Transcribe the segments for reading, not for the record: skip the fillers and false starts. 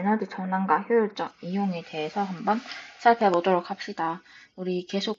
에너지 전환과 효율적 이용에 대해서 한번 살펴보도록 합시다. 우리 계속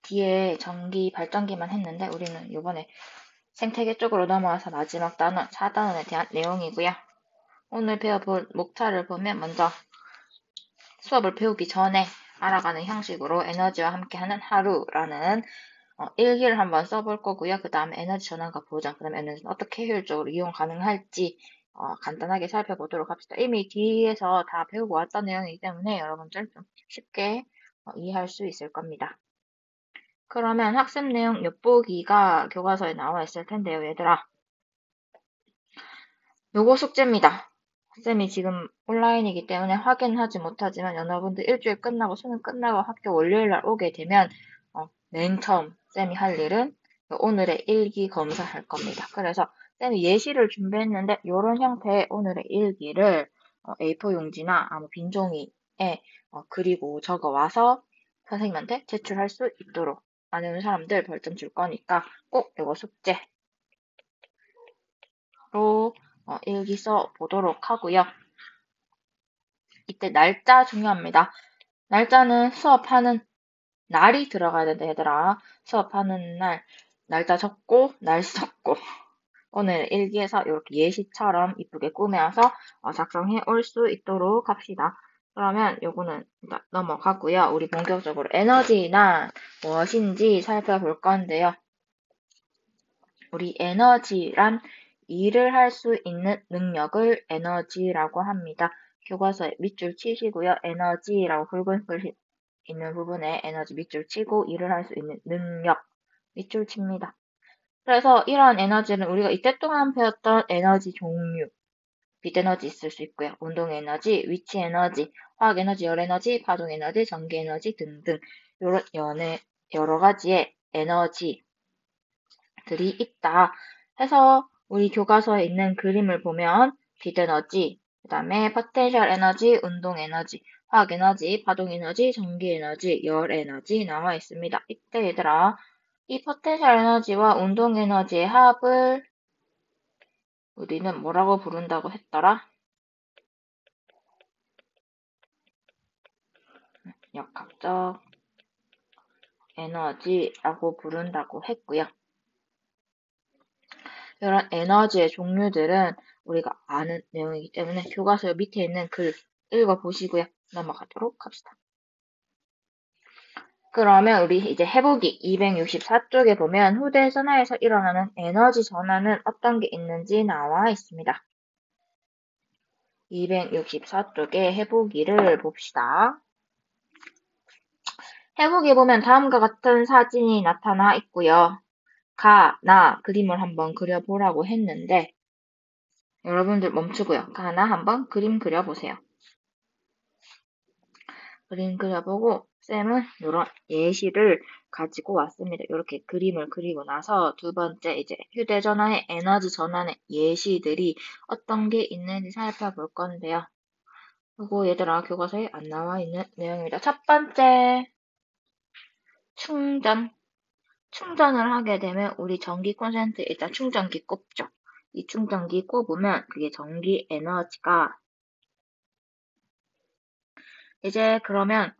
뒤에 전기 발전기만 했는데 우리는 이번에 생태계 쪽으로 넘어와서 마지막 단원, 4단원에 대한 내용이고요. 오늘 배워볼 목차를 보면 먼저 수업을 배우기 전에 알아가는 형식으로 에너지와 함께하는 하루라는 일기를 한번 써볼 거고요. 그 다음에 에너지 전환과 보장, 그 다음에 에너지는 어떻게 효율적으로 이용 가능할지 간단하게 살펴보도록 합시다. 이미 뒤에서 다 배우고 왔던 내용이기 때문에 여러분들 좀 쉽게 이해할 수 있을 겁니다. 그러면 학습 내용 엿보기가 교과서에 나와 있을 텐데요, 얘들아. 요거 숙제입니다. 쌤이 지금 온라인이기 때문에 확인하지 못하지만 여러분들 일주일 끝나고 수능 끝나고 학교 월요일날 오게 되면 맨 처음 쌤이 할 일은 오늘의 일기 검사할 겁니다. 그래서 쌤이 예시를 준비했는데 이런 형태의 오늘의 일기를 A4 용지나 빈 종이에 그리고 적어와서 선생님한테 제출할 수 있도록 안 해온 사람들 벌점 줄 거니까 꼭 이거 숙제로 일기 써 보도록 하고요. 이때 날짜 중요합니다. 날짜는 수업하는 날이 들어가야 된다, 얘들아. 수업하는 날, 날짜 적고, 날 썼고. 오늘 일기에서 이렇게 예시처럼 이쁘게 꾸며서 작성해 올 수 있도록 합시다. 그러면 요거는 일단 넘어가고요. 우리 본격적으로 에너지나 무엇인지 살펴볼 건데요. 우리 에너지란 일을 할 수 있는 능력을 에너지라고 합니다. 교과서에 밑줄 치시고요. 에너지라고 굵은 글 있는 부분에 에너지 밑줄 치고 일을 할 수 있는 능력 밑줄 칩니다. 그래서 이러한 에너지는 우리가 이때 동안 배웠던 에너지 종류, 빛 에너지 있을 수 있고요. 운동 에너지, 위치 에너지, 화학 에너지, 열 에너지, 파동 에너지, 전기 에너지 등등 이런 여러 가지의 에너지들이 있다 해서 우리 교과서에 있는 그림을 보면 빛 에너지, 그 다음에 포텐셜 에너지, 운동 에너지, 화학 에너지, 파동 에너지, 전기 에너지, 열 에너지 나와 있습니다. 이때 얘들아, 이 포텐셜 에너지와 운동 에너지의 합을 우리는 뭐라고 부른다고 했더라? 역학적 에너지라고 부른다고 했고요. 이런 에너지의 종류들은 우리가 아는 내용이기 때문에 교과서 밑에 있는 글 읽어보시고요. 넘어가도록 합시다. 그러면 우리 이제 해보기 264쪽에 보면 휴대전화에서 일어나는 에너지 전환은 어떤 게 있는지 나와 있습니다. 264쪽에 해보기를 봅시다. 해보기 보면 다음과 같은 사진이 나타나 있고요. 나 그림을 한번 그려보라고 했는데 여러분들 멈추고요. 나 한번 그림 그려보세요. 그림 그려보고 쌤은 이런 예시를 가지고 왔습니다. 이렇게 그림을 그리고 나서 두 번째 이제 휴대전화의 에너지 전환의 예시들이 어떤 게 있는지 살펴볼 건데요. 그리고 얘들아 교과서에 안 나와 있는 내용입니다. 첫 번째 충전. 충전을 하게 되면 우리 전기 콘센트에 일단 충전기 꼽죠. 이 충전기 꼽으면 그게 전기 에너지가 이제 그러면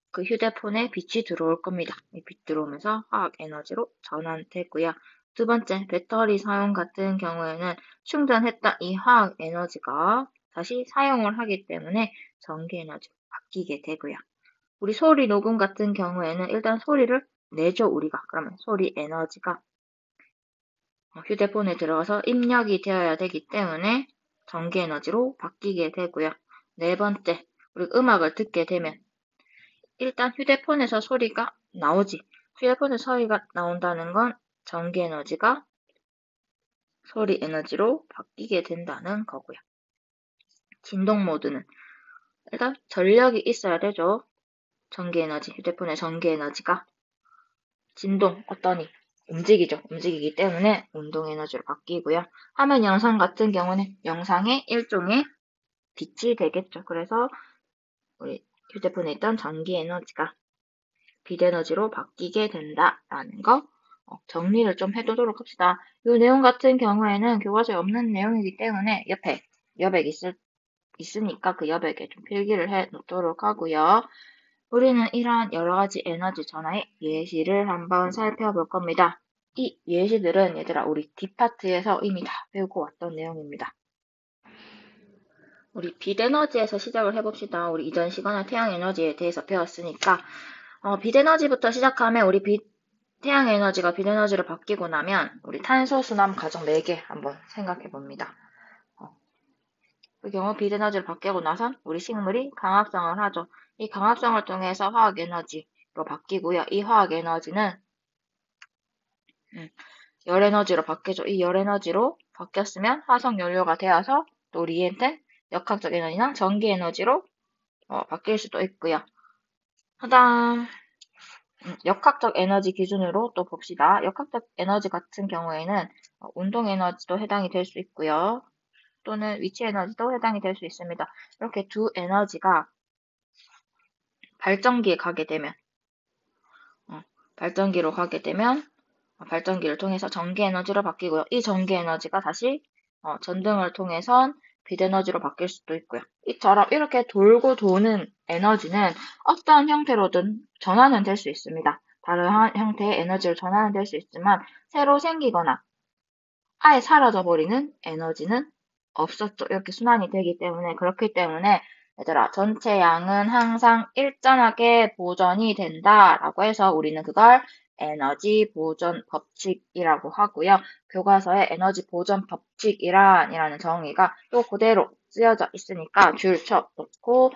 그 휴대폰에 빛이 들어올 겁니다. 이 빛 들어오면서 화학 에너지로 전환되고요. 두 번째, 배터리 사용 같은 경우에는 충전했던 이 화학 에너지가 다시 사용을 하기 때문에 전기 에너지로 바뀌게 되고요. 우리 소리 녹음 같은 경우에는 일단 소리를 내죠, 우리가. 그러면 소리 에너지가 휴대폰에 들어가서 입력이 되어야 되기 때문에 전기 에너지로 바뀌게 되고요. 네 번째, 우리 음악을 듣게 되면 일단 휴대폰에서 소리가 나오지. 휴대폰에서 소리가 나온다는 건 전기 에너지가 소리 에너지로 바뀌게 된다는 거고요. 진동 모드는 일단 전력이 있어야 되죠. 전기 에너지, 휴대폰의 전기 에너지가 진동, 어떠니? 움직이죠. 움직이기 때문에 운동 에너지로 바뀌고요. 화면 영상 같은 경우는 영상의 일종의 빛이 되겠죠. 그래서 우리 휴대폰에 있던 전기 에너지가 빛 에너지로 바뀌게 된다라는 거 정리를 좀 해두도록 합시다. 이 내용 같은 경우에는 교과서에 없는 내용이기 때문에 옆에 여백 있으니까 그 여백에 좀 필기를 해 놓도록 하고요. 우리는 이러한 여러 가지 에너지 전하의 예시를 한번 살펴볼 겁니다. 이 예시들은 얘들아 우리 뒷파트에서 이미 다 배우고 왔던 내용입니다. 우리 빛 에너지에서 시작을 해봅시다. 우리 이전 시간에 태양 에너지에 대해서 배웠으니까 빛 에너지부터 시작하면 우리 태양 에너지가 빛 에너지로 바뀌고 나면 우리 탄소 순환 과정 4개 한번 생각해 봅니다. 그 경우 빛 에너지로 바뀌고 나선 우리 식물이 강합성을 하죠. 이 강합성을 통해서 화학 에너지로 바뀌고요. 이 화학 에너지는 열 에너지로 바뀌죠. 이 열 에너지로 바뀌었으면 화석 연료가 되어서 또 우리한테 역학적 에너지나 전기 에너지로 바뀔 수도 있고요. 그다음 역학적 에너지 기준으로 또 봅시다. 역학적 에너지 같은 경우에는 운동 에너지도 해당이 될 수 있고요. 또는 위치 에너지도 해당이 될 수 있습니다. 이렇게 두 에너지가 발전기에 가게 되면 발전기로 가게 되면 발전기를 통해서 전기 에너지로 바뀌고요. 이 전기 에너지가 다시 전등을 통해선 빛 에너지로 바뀔 수도 있고요. 이처럼 이렇게 돌고 도는 에너지는 어떤 형태로든 전환은 될 수 있습니다. 다른 형태의 에너지로 전환은 될 수 있지만 새로 생기거나 아예 사라져버리는 에너지는 없었죠. 이렇게 순환이 되기 때문에 그렇기 때문에 얘들아 전체 양은 항상 일정하게 보존이 된다라고 해서 우리는 그걸 에너지 보존 법칙이라고 하고요. 교과서에 에너지 보존 법칙이라는 정의가 또 그대로 쓰여져 있으니까 줄 쳐놓고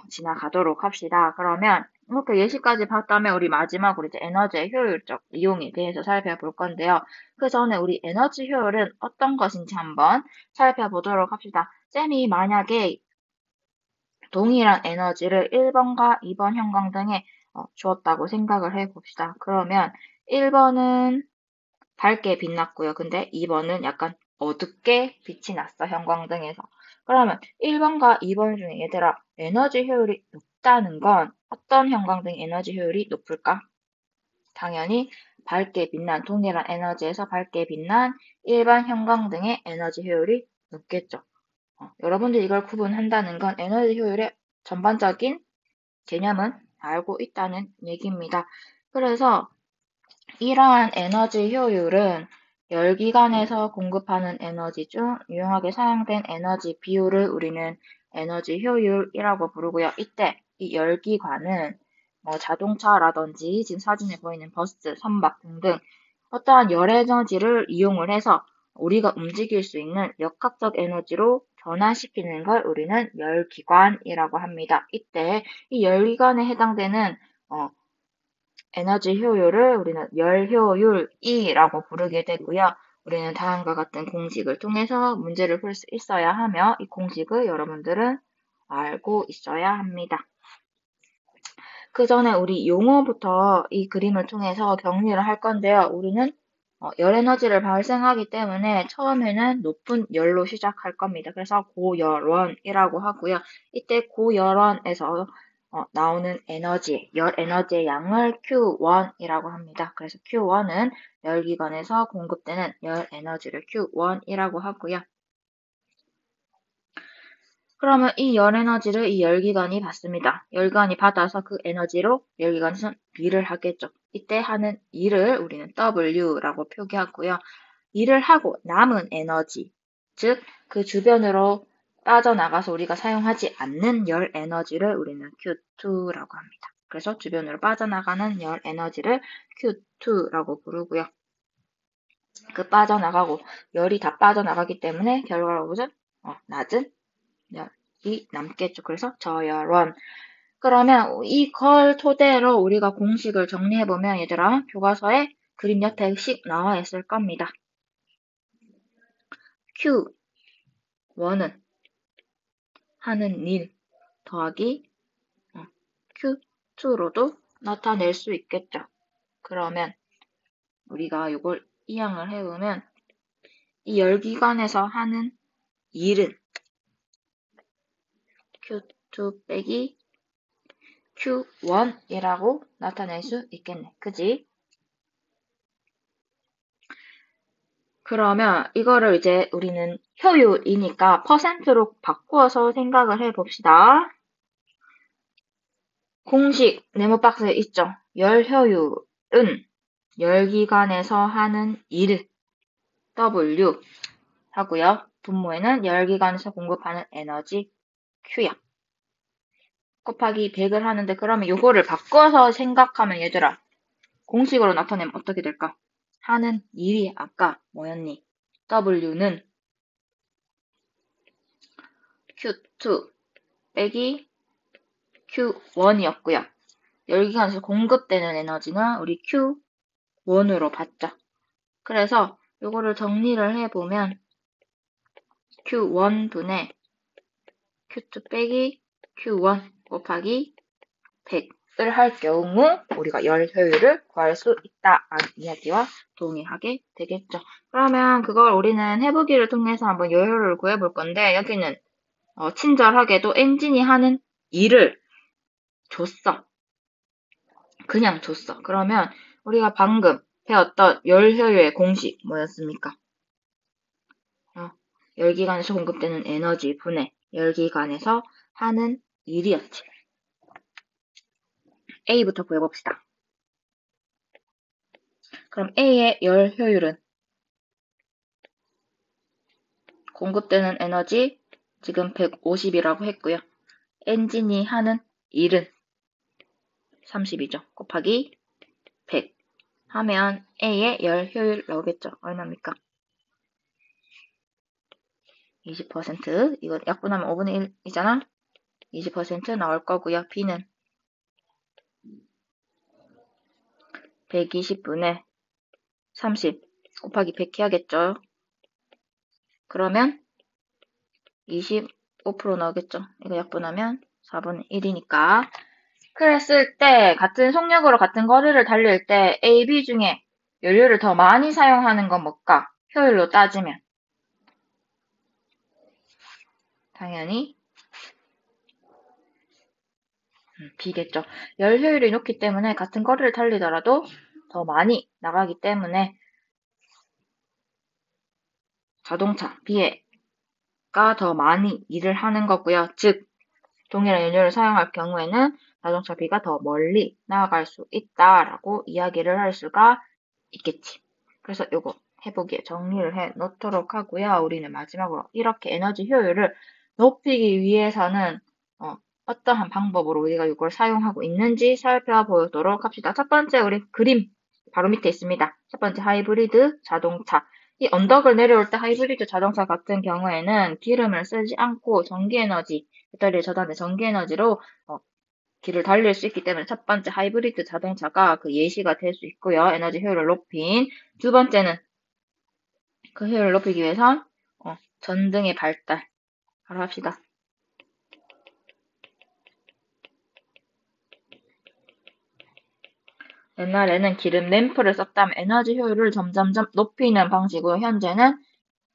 지나가도록 합시다. 그러면 이렇게 예시까지 봤다면 우리 마지막으로 이제 에너지의 효율적 이용에 대해서 살펴볼 건데요. 그 전에 우리 에너지 효율은 어떤 것인지 한번 살펴보도록 합시다. 쌤이 만약에 동일한 에너지를 1번과 2번 형광등에 주었다고 생각을 해봅시다. 그러면 1번은 밝게 빛났고요. 근데 2번은 약간 어둡게 빛이 났어, 형광등에서. 그러면 1번과 2번 중에 얘들아, 에너지 효율이 높다는 건 어떤 형광등 에너지 효율이 높을까? 당연히 밝게 빛난 동일한 에너지에서 밝게 빛난 일반 형광등의 에너지 효율이 높겠죠. 여러분들이 이걸 구분한다는 건 에너지 효율의 전반적인 개념은 알고 있다는 얘기입니다. 그래서 이러한 에너지 효율은 열기관에서 공급하는 에너지 중 유용하게 사용된 에너지 비율을 우리는 에너지 효율이라고 부르고요. 이때 이 열기관은 자동차라든지 지금 사진에 보이는 버스, 선박 등등 어떠한 열 에너지를 이용을 해서 우리가 움직일 수 있는 역학적 에너지로 변화시키는 걸 우리는 열기관이라고 합니다. 이때 이 열기관에 해당되는 에너지 효율을 우리는 열효율이라고 부르게 되고요. 우리는 다음과 같은 공식을 통해서 문제를 풀 수 있어야 하며 이 공식을 여러분들은 알고 있어야 합니다. 그 전에 우리 용어부터 이 그림을 통해서 정리를 할 건데요. 우리는 열 에너지를 발생하기 때문에 처음에는 높은 열로 시작할 겁니다. 그래서 고열원이라고 하고요. 이때 고열원에서 나오는 에너지, 열 에너지의 양을 Q1이라고 합니다. 그래서 Q1은 열기관에서 공급되는 열 에너지를 Q1이라고 하고요. 그러면 이 열 에너지를 이 열기관이 받습니다. 열기관이 받아서 그 에너지로 열기관에서 일을 하겠죠. 이때 하는 일을 우리는 W라고 표기하고요. 일을 하고 남은 에너지, 즉 그 주변으로 빠져나가서 우리가 사용하지 않는 열 에너지를 우리는 Q2라고 합니다. 그래서 주변으로 빠져나가는 열 에너지를 Q2라고 부르고요. 그 빠져나가고 열이 다 빠져나가기 때문에 결과로 낮은 열이 남겠죠. 그래서 저열원. 그러면 이걸 토대로 우리가 공식을 정리해보면 얘들아 교과서에 그림 옆에 씩 나와 있을 겁니다. Q1은 하는 일 더하기 Q2로도 나타낼 수 있겠죠. 그러면 우리가 이걸 이항을 해보면 이 열기관에서 하는 일은 Q2 빼기 Q1이라고 나타낼 수 있겠네. 그지? 그러면 이거를 이제 우리는 효율이니까 퍼센트로 바꾸어서 생각을 해봅시다. 공식 네모 박스에 있죠. 열 효율은 열기관에서 하는 일 W 하고요. 분모에는 열기관에서 공급하는 에너지 Q야. 곱하기 100을 하는데 그러면 요거를 바꿔서 생각하면 얘들아 공식으로 나타내면 어떻게 될까? 하는 일이 아까 뭐였니? W는 Q2 빼기 Q1이었고요. 열기관에서 공급되는 에너지는 우리 Q1으로 봤죠. 그래서 요거를 정리를 해보면 Q1분의 Q2 빼기 Q1 곱하기 100을 할 경우 우리가 열 효율을 구할 수 있다라는 이야기와 동의하게 되겠죠. 그러면 그걸 우리는 해보기를 통해서 한번 열 효율을 구해볼 건데 여기는 친절하게도 엔진이 하는 일을 줬어. 그냥 줬어. 그러면 우리가 방금 배웠던 열 효율의 공식 뭐였습니까? 열기관에서 공급되는 에너지 분해 열기관에서 하는 일이었지. A부터 구해봅시다. 그럼 A의 열 효율은 공급되는 에너지 지금 150이라고 했고요. 엔진이 하는 일은 30이죠. 곱하기 100 하면 A의 열 효율 나오겠죠. 얼마입니까? 20%. 이거 약분하면 5분의 1이잖아. 20% 나올 거고요. B는 120분의 30 곱하기 100 해야겠죠. 그러면 25% 나오겠죠. 이거 약분하면 4분의 1이니까. 그랬을 때 같은 속력으로 같은 거리를 달릴 때 A, B 중에 연료를 더 많이 사용하는 건 뭘까? 효율로 따지면. 당연히 B겠죠. 열 효율이 높기 때문에 같은 거리를 달리더라도 더 많이 나가기 때문에 자동차 B가 더 많이 일을 하는 거고요. 즉 동일한 연료를 사용할 경우에는 자동차 B가 더 멀리 나아갈 수 있다라고 이야기를 할 수가 있겠지. 그래서 요거 해보기에 정리를 해 놓도록 하고요. 우리는 마지막으로 이렇게 에너지 효율을 높이기 위해서는 어떠한 방법으로 우리가 이걸 사용하고 있는지 살펴보도록 합시다. 첫 번째 우리 그림 바로 밑에 있습니다. 첫 번째 하이브리드 자동차. 이 언덕을 내려올 때 하이브리드 자동차 같은 경우에는 기름을 쓰지 않고 전기에너지, 배터리를 저장된 전기에너지로 길을 달릴 수 있기 때문에 첫 번째 하이브리드 자동차가 그 예시가 될 수 있고요. 에너지 효율을 높인. 두 번째는 그 효율을 높이기 위해선 전등의 발달. 바로 합시다. 옛날에는 기름 램프를 썼다면 에너지 효율을 점점점 높이는 방식으로 현재는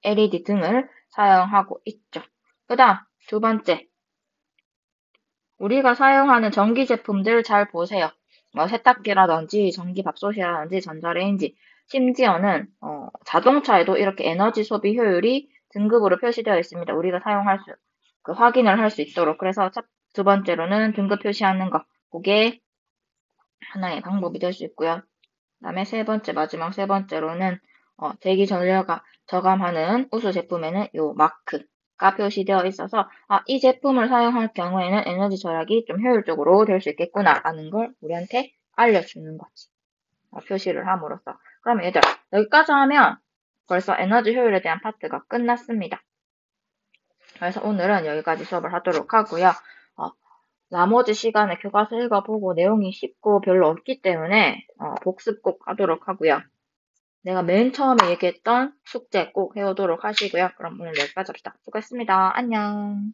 LED 등을 사용하고 있죠. 그 다음 두 번째 우리가 사용하는 전기 제품들 잘 보세요. 세탁기라든지 전기밥솥이라든지 전자레인지 심지어는 자동차에도 이렇게 에너지 소비 효율이 등급으로 표시되어 있습니다. 우리가 사용할 수 확인을 할 수 있도록 그래서 두 번째로는 등급 표시하는 거 그게 하나의 방법이 될 수 있고요. 그 다음에 마지막 세 번째로는 대기 전력가 저감하는 우수 제품에는 요 마크가 표시되어 있어서 이 제품을 사용할 경우에는 에너지 절약이 좀 효율적으로 될 수 있겠구나라는 걸 우리한테 알려주는 거지. 표시를 함으로써. 그럼 얘들아 여기까지 하면 벌써 에너지 효율에 대한 파트가 끝났습니다. 그래서 오늘은 여기까지 수업을 하도록 하고요. 나머지 시간에 교과서 읽어보고 내용이 쉽고 별로 없기 때문에 복습 꼭 하도록 하고요. 내가 맨 처음에 얘기했던 숙제 꼭 해오도록 하시고요. 그럼 오늘 여기까지 합시다. 수고했습니다. 안녕.